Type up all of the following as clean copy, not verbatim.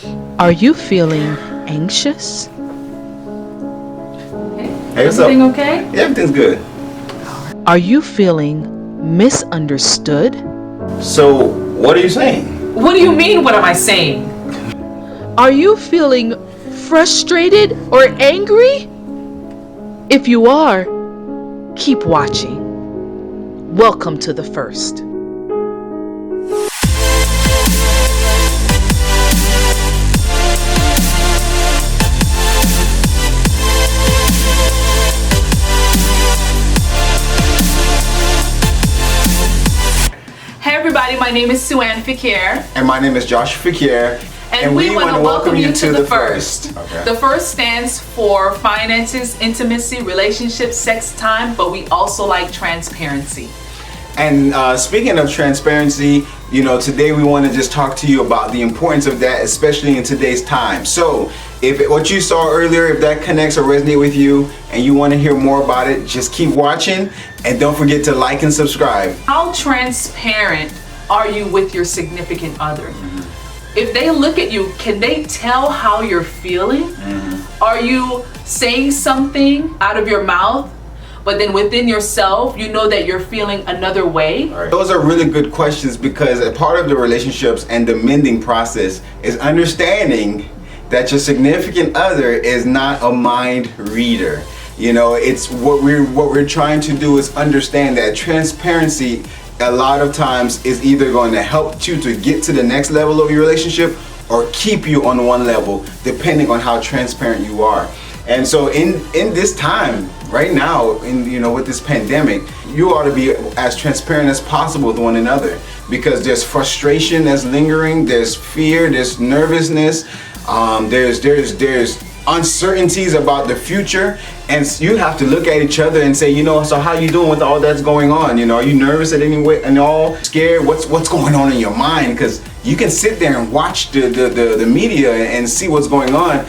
Are you feeling anxious? Hey, what's up? Everything okay? Yeah, everything's good. Are you feeling misunderstood? So, what are you saying? What do you mean, what am I saying? Are you feeling frustrated or angry? If you are, keep watching. Welcome to the F.I.R.S.T. Hey everybody, my name is SueAnn Fequiere. And my name is Joshua Fequiere. And we want to welcome you to the F.I.R.S.T. Okay. The F.I.R.S.T stands for finances, intimacy, relationships, sex, time, but we also like transparency. And speaking of transparency, today we want to just talk to you about the importance of that, especially in today's time. So, what you saw earlier, if that connects or resonates with you and you want to hear more about it, just keep watching and don't forget to like and subscribe. How transparent are you with your significant other? If they look at you, can they tell how you're feeling? Are you saying something out of your mouth, but then within yourself, you know that you're feeling another way? Right. Those are really good questions, because a part of the relationships and the mending process is understanding that your significant other is not a mind reader. It's what we're trying to do is understand that transparency a lot of times is either going to help you to get to the next level of your relationship or keep you on one level, depending on how transparent you are. And so in this time right now, with this pandemic, you ought to be as transparent as possible with one another, because there's frustration that's lingering, there's fear, there's nervousness, there's uncertainties about the future, and you have to look at each other and say, so how you doing with all that's going on? Are you nervous at any way and all scared? What's going on in your mind? Because you can sit there and watch the media and see what's going on,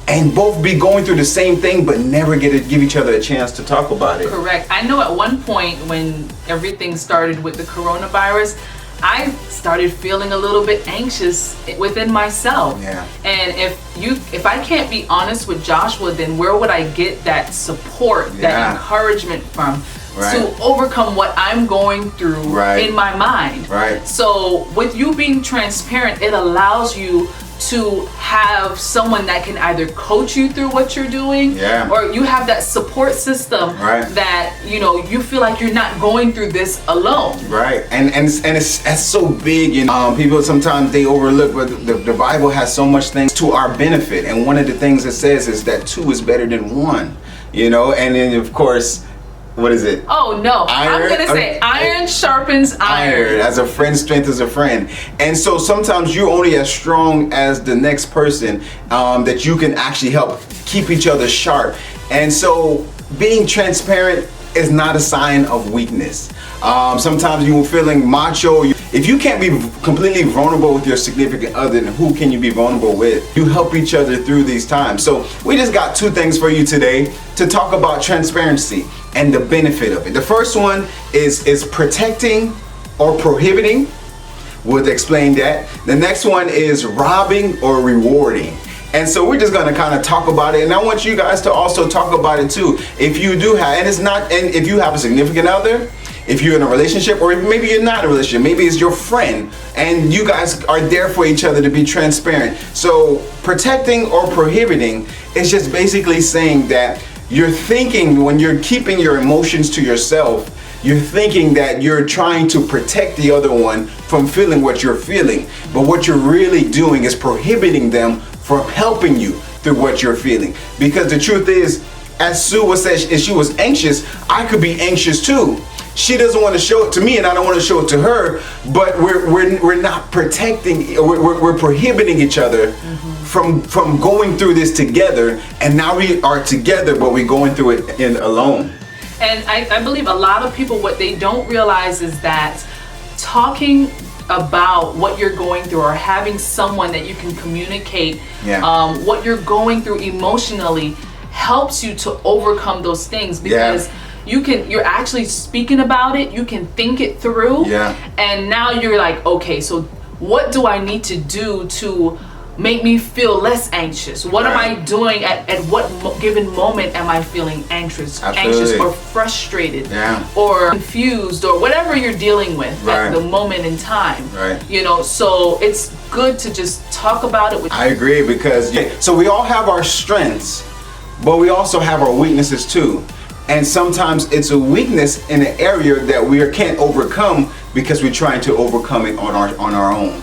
and both be going through the same thing, but never give each other a chance to talk about it. Correct. I know at one point when everything started with the coronavirus, I started feeling a little bit anxious within myself. Yeah. And if I can't be honest with Joshua, then where would I get that support, that encouragement from? Right. To overcome what I'm going through in my mind. Right. So with you being transparent, it allows you to have someone that can either coach you through what you're doing, or you have that support system that you feel like you're not going through this alone. Right. And it's so big. People sometimes they overlook, but the Bible has so much things to our benefit. And one of the things it says is that two is better than one. And then of course, what is it? Oh no, I'm gonna say iron sharpens iron. As a friend strengthens a friend. And so sometimes you're only as strong as the next person that you can actually help keep each other sharp. And so being transparent is not a sign of weakness. Sometimes you're feeling macho. If you can't be completely vulnerable with your significant other, then who can you be vulnerable with? You help each other through these times. So we just got two things for you today to talk about transparency and the benefit of it. The first one is protecting or prohibiting. We'll explain that. The next one is robbing or rewarding. And so we're just going to kind of talk about it, and I want you guys to also talk about it too. If you do have, and if you have a significant other, if you're in a relationship, or maybe you're not in a relationship, maybe it's your friend, and you guys are there for each other to be transparent. So protecting or prohibiting is just basically saying that you're thinking, when you're keeping your emotions to yourself, you're thinking that you're trying to protect the other one from feeling what you're feeling. But what you're really doing is prohibiting them from helping you through what you're feeling. Because the truth is, as Sue was saying, if she was anxious, I could be anxious too. She doesn't want to show it to me, and I don't want to show it to her. But we're not protecting. We're prohibiting each other from going through this together. And now we are together, but we're going through it alone. And I believe a lot of people, what they don't realize is that talking about what you're going through, or having someone that you can communicate what you're going through emotionally, helps you to overcome those things, because you're actually speaking about it, you can think it through, and now you're like, okay, so what do I need to do to make me feel less anxious? What am I doing at what given moment am I feeling anxious or frustrated or confused or whatever you're dealing with at the moment in time? You know, so it's good to just talk about it. I agree, because so we all have our strengths, but we also have our weaknesses too. And sometimes it's a weakness in an area that we can't overcome because we're trying to overcome it on our own.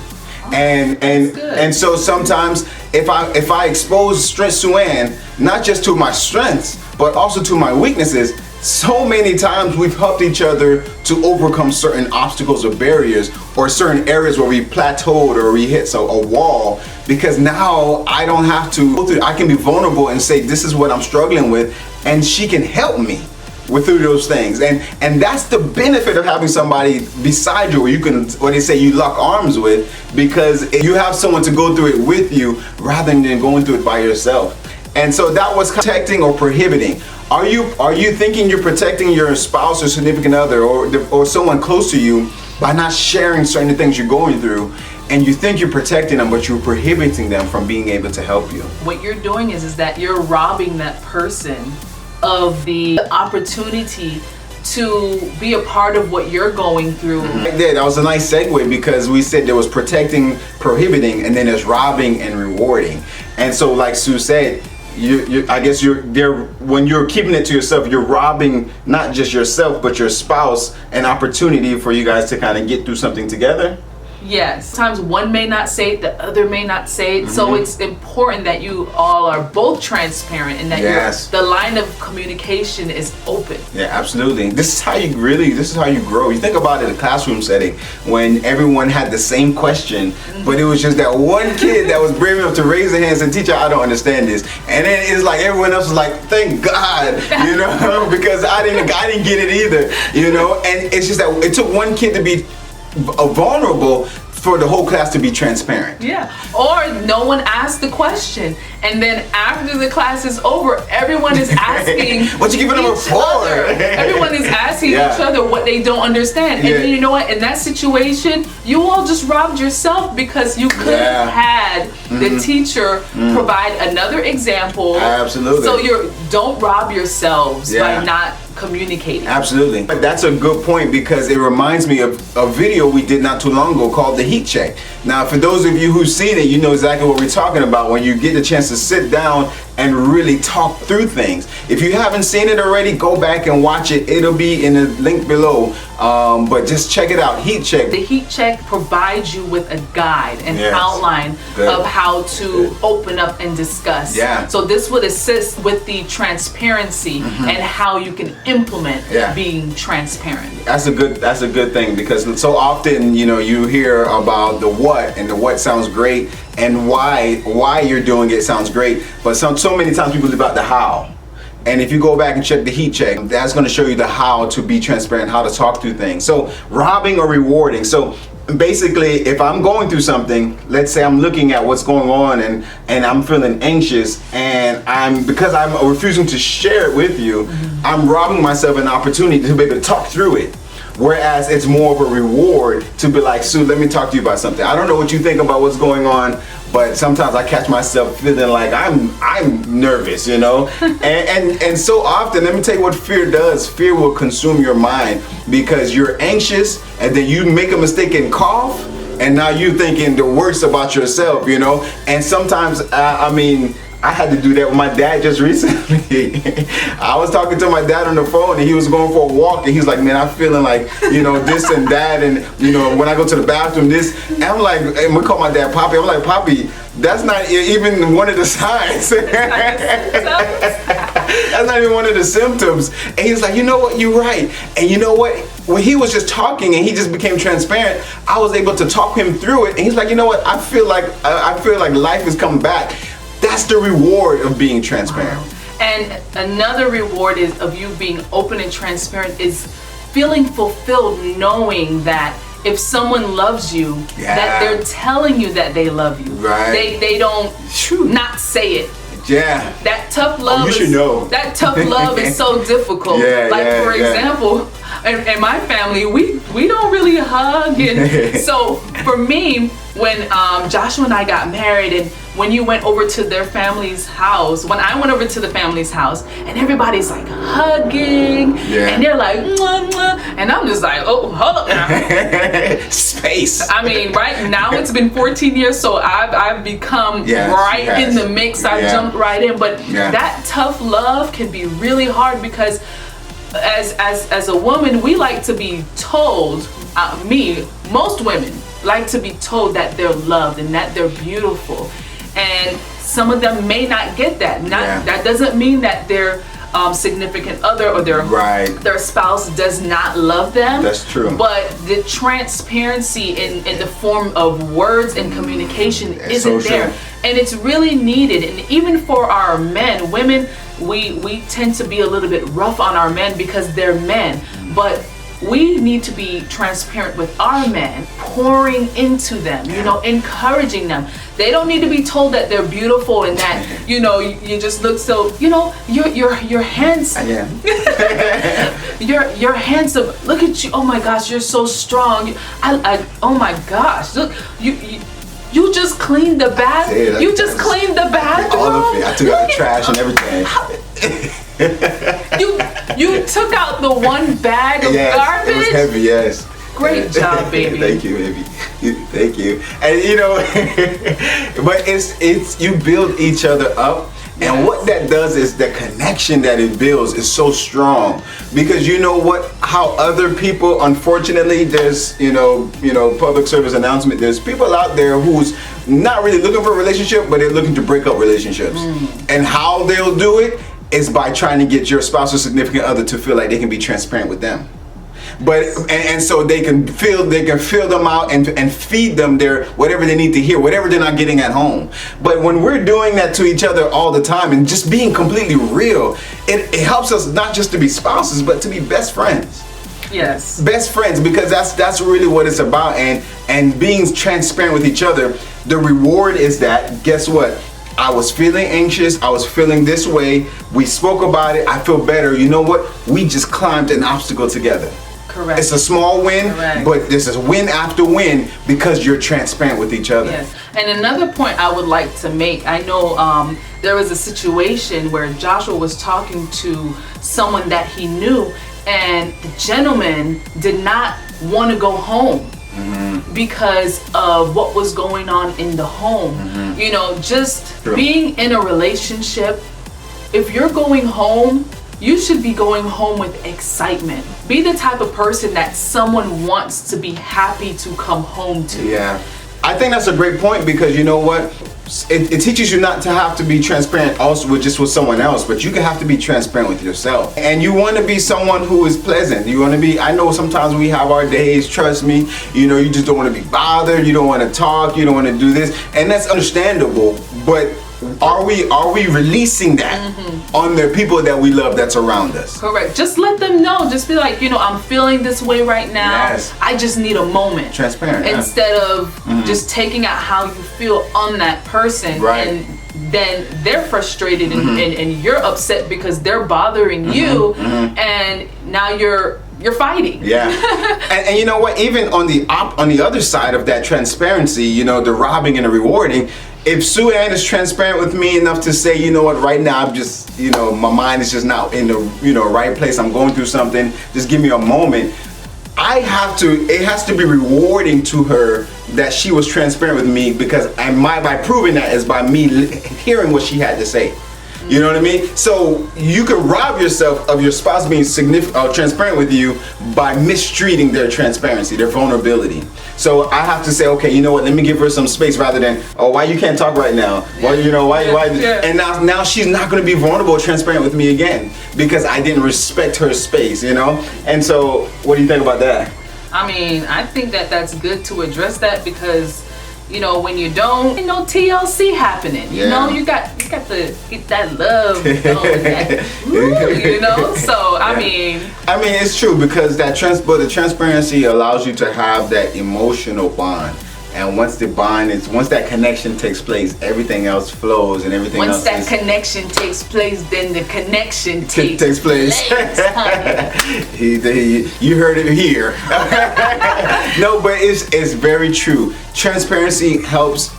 And so sometimes if I expose SueAnn not just to my strengths but also to my weaknesses, so many times we've helped each other to overcome certain obstacles or barriers or certain areas where we plateaued or we hit a wall, because now I don't have to go through. I can be vulnerable and say, this is what I'm struggling with, and she can help me through those things. And that's the benefit of having somebody beside you, where you can, what they say, you lock arms with, because you have someone to go through it with you rather than going through it by yourself. And so that was protecting or prohibiting. Are you thinking you're protecting your spouse or significant other or someone close to you by not sharing certain things you're going through, and you think you're protecting them, but you're prohibiting them from being able to help you? What you're doing is that you're robbing that person of the opportunity to be a part of what you're going through. That was a nice segue, because we said there was protecting, prohibiting, and then there's robbing and rewarding. And so like Sue said, I guess when you're keeping it to yourself, you're robbing not just yourself but your spouse an opportunity for you guys to kind of get through something together. Yes. Sometimes one may not say it, the other may not say it. So it's important that you all are both transparent and that the line of communication is open. Yeah, absolutely. This is how you grow. You think about it in a classroom setting, when everyone had the same question, but it was just that one kid that was brave enough to raise their hands and, teacher, I don't understand this. And then it's like everyone else was like, thank God, you know, because I didn't get it either, you know. And it's just that it took one kid to be vulnerable for the whole class to be transparent. Yeah. Or no one asked the question, and then after the class is over, everyone is asking what you giving them a 4? Everyone is asking each other what they don't understand. And then, you know what, in that situation, you all just robbed yourself, because you could have had the teacher provide another example. Absolutely. So don't rob yourselves by not communicating. Absolutely. But that's a good point, because it reminds me of a video we did not too long ago called the heat check. Now, for those of you who've seen it, you know exactly what we're talking about, when you get the chance to sit down and really talk through things. If you haven't seen it already, go back and watch it. It'll be in the link below, but just check it out. Heat check. The heat check provides you with a guide and outline of how to open up and discuss. So this would assist with the transparency and how you can implement being transparent. That's a good thing, because so often, you know, you hear about the what, and the what sounds great, and why you're doing it sounds great, but so many times people leave out the how. And if you go back and check the heat check, that's going to show you the how to be transparent, how to talk through things. So robbing or rewarding. So basically, if I'm going through something, let's say I'm looking at what's going on and I'm feeling anxious, and because I'm refusing to share it with you, I'm robbing myself an opportunity to be able to talk through it. Whereas it's more of a reward to be like, Sue, let me talk to you about something. I don't know what you think about what's going on, but sometimes I catch myself feeling like I'm nervous, you know? and so often, let me tell you what fear does. Fear will consume your mind, because you're anxious, and then you make a mistake and cough, and now you're thinking the worst about yourself, you know? And sometimes, I had to do that with my dad just recently. I was talking to my dad on the phone, and he was going for a walk, and he's like, man, I'm feeling like, you know, this and that, and, you know, when I go to the bathroom, this, and I'm like, and we call my dad Poppy. I'm like, Poppy, that's not even one of the signs. That's not even one of the symptoms. And he's like, you know what, you're right. And you know what, when he was just talking and he just became transparent, I was able to talk him through it. And he's like, you know what, I feel like life is coming back. That's the reward of being transparent. And another reward of you being open and transparent is feeling fulfilled, knowing that if someone loves you, that they're telling you that they love you. Right. They don't not say it. Yeah. That tough love. You should know. That tough love is so difficult. For example, in my family, we don't really hug, and so for me, when Joshua and I got married, and when you went over to their family's house, when I went over to the family's house, and everybody's like hugging, and they're like, mwah, mwah, and I'm just like, oh, hold up now. Space. I mean, right now it's been 14 years, so I've become right in the mix. I've jumped right in, but that tough love can be really hard because as a woman, we like to be told, most women like to be told that they're loved and that they're beautiful, and some of them may not get that. That doesn't mean that their significant other or their spouse does not love them. That's true. But the transparency in the form of words and communication isn't there, and it's really needed. And even for our men, women, we tend to be a little bit rough on our men because they're men, but we need to be transparent with our men, pouring into them, encouraging them. They don't need to be told that they're beautiful and that, you just look so, you're handsome. You're handsome. Look at you. Oh my gosh, you're so strong. Oh my gosh. Look, you just cleaned the bath. You just cleaned the bathroom. All of it. I took out the trash and everything. You took out the one bag of garbage. It was heavy, yes. Great job, baby. Thank you, baby. Thank you. And but it's you build each other up. And what that does is the connection that it builds is so strong, because you know what, how other people, unfortunately, there's public service announcement, there's people out there who's not really looking for a relationship, but they're looking to break up relationships. And how they'll do it is by trying to get your spouse or significant other to feel like they can be transparent with them. But and so they can fill them out and feed them their whatever they need to hear, whatever they're not getting at home. But when we're doing that to each other all the time and just being completely real, it helps us not just to be spouses, but to be best friends. Yes. Best friends, because that's really what it's about. And being transparent with each other, the reward is that, guess what? I was feeling anxious. I was feeling this way. We spoke about it. I feel better. You know what? We just climbed an obstacle together. Correct. It's a small win, but this is win after win because you're transparent with each other. Yes. And another point I would like to make, I know there was a situation where Joshua was talking to someone that he knew, and the gentleman did not want to go home. Because of what was going on in the home. Just being in a relationship, if you're going home, you should be going home with excitement. Be the type of person that someone wants to be happy to come home to. Yeah. I think that's a great point, because you know what? It teaches you not to have to be transparent also with someone else, but you can have to be transparent with yourself. And you want to be someone who is pleasant. You want to be, I know sometimes we have our days, trust me, you just don't want to be bothered, you don't want to talk, you don't want to do this, and that's understandable, but are we releasing that on the people that we love that's around us? Correct. Just let them know. Just be like, I'm feeling this way right now. Yes. I just need a moment. Transparent. Instead of just taking out how you feel on that person. Right. And then they're frustrated and you're upset because they're bothering you, and now you're fighting. Yeah. and you know what? Even on the other side of that transparency, the robbing and the rewarding, if SueAnn is transparent with me enough to say, you know what, right now I'm just, my mind is just not in the right place, I'm going through something, just give me a moment, it has to be rewarding to her that she was transparent with me, because by proving that is by me hearing what she had to say. You know what I mean? So you can rob yourself of your spouse being transparent with you by mistreating their transparency, their vulnerability. So I have to say, okay, you know what? Let me give her some space, rather than, oh, why you can't talk right now? Why? And now she's not going to be vulnerable or transparent with me again because I didn't respect her space. And so, what do you think about that? I mean, I think that's good to address that, because when you don't, no TLC happening. You got to get that love going. So I mean, it's true, because the transparency allows you to have that emotional bond, And once that connection takes place, everything else flows and everything else. Once that connection takes place, then the connection takes place. You heard it here. No, but it's very true. Transparency helps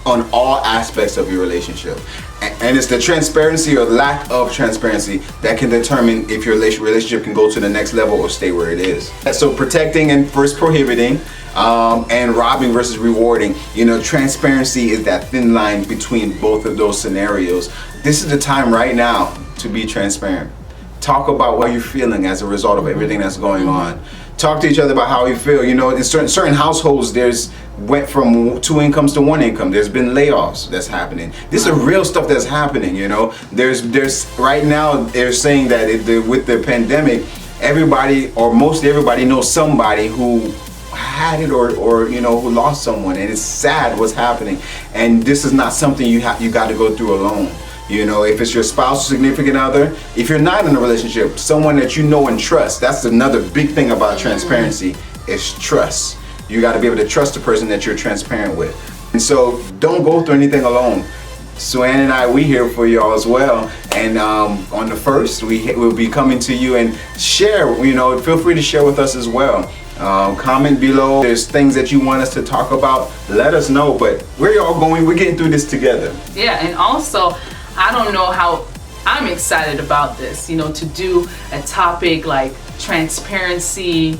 on all aspects of your relationship. And it's the transparency or lack of transparency that can determine if your relationship can go to the next level or stay where it is. So protecting and versus prohibiting, and robbing versus rewarding. You know, transparency is that thin line between both of those scenarios. This is the time right now to be transparent. Talk about what you're feeling as a result of everything that's going on. Talk to each other about how you feel. You know, in certain households, went from 2 incomes to 1 income. There's been layoffs that's happening. This is real stuff that's happening. You know, there's right now they're saying that with the pandemic, everybody or most everybody knows somebody who had it or you know, who lost someone, and it's sad what's happening. And this is not something you got to go through alone. You know, if it's your spouse or significant other, if you're not in a relationship, someone that you know and trust. That's another big thing about transparency, is trust. You got to be able to trust the person that you're transparent with. And so don't go through anything alone. SueAnn and I, we here for y'all as well. And on the 1st, we'll be coming to you and share, you know, feel free to share with us as well. Comment below. There's things that you want us to talk about, let us know. But where y'all going? We're getting through this together. Yeah, and also, I don't know how I'm excited about this, you know, to do a topic like transparency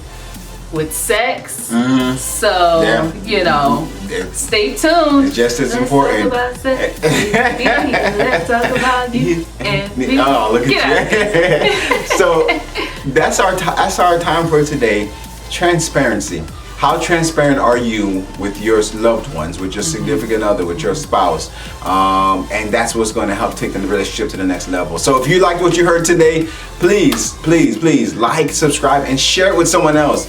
with sex. Mm-hmm. So, yeah. You know, stay tuned. It's just as important. Let's talk about you and me. Oh, look at you. So that's our time for today. Transparency. How transparent are you with your loved ones, with your significant other, with your spouse? And that's what's going to help take the relationship to the next level. So if you liked what you heard today, please like, subscribe, and share it with someone else.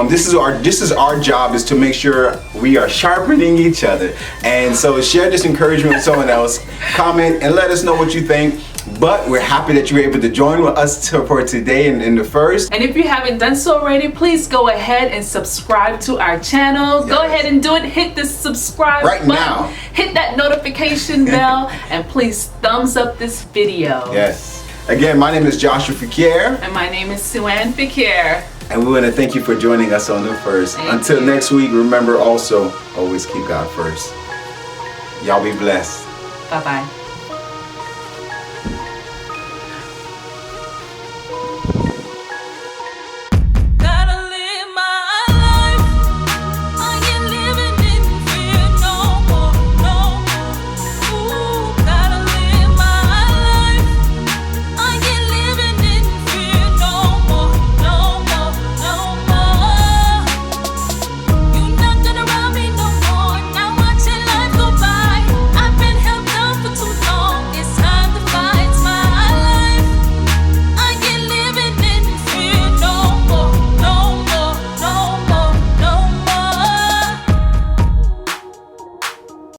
This is our job, is to make sure we are sharpening each other. And so share this encouragement with someone else. Comment and let us know what you think. But we're happy that you were able to join with us for today in the 1st. And if you haven't done so already, please go ahead and subscribe to our channel. Yes. Go ahead and do it. Hit the subscribe button. Now. Hit that notification bell. And please thumbs up this video. Yes. Again, my name is Joshua Fequiere. And my name is SueAnn Fequiere. And we want to thank you for joining us on the 1st. Until next week, remember also, always keep God first. Y'all be blessed. Bye-bye.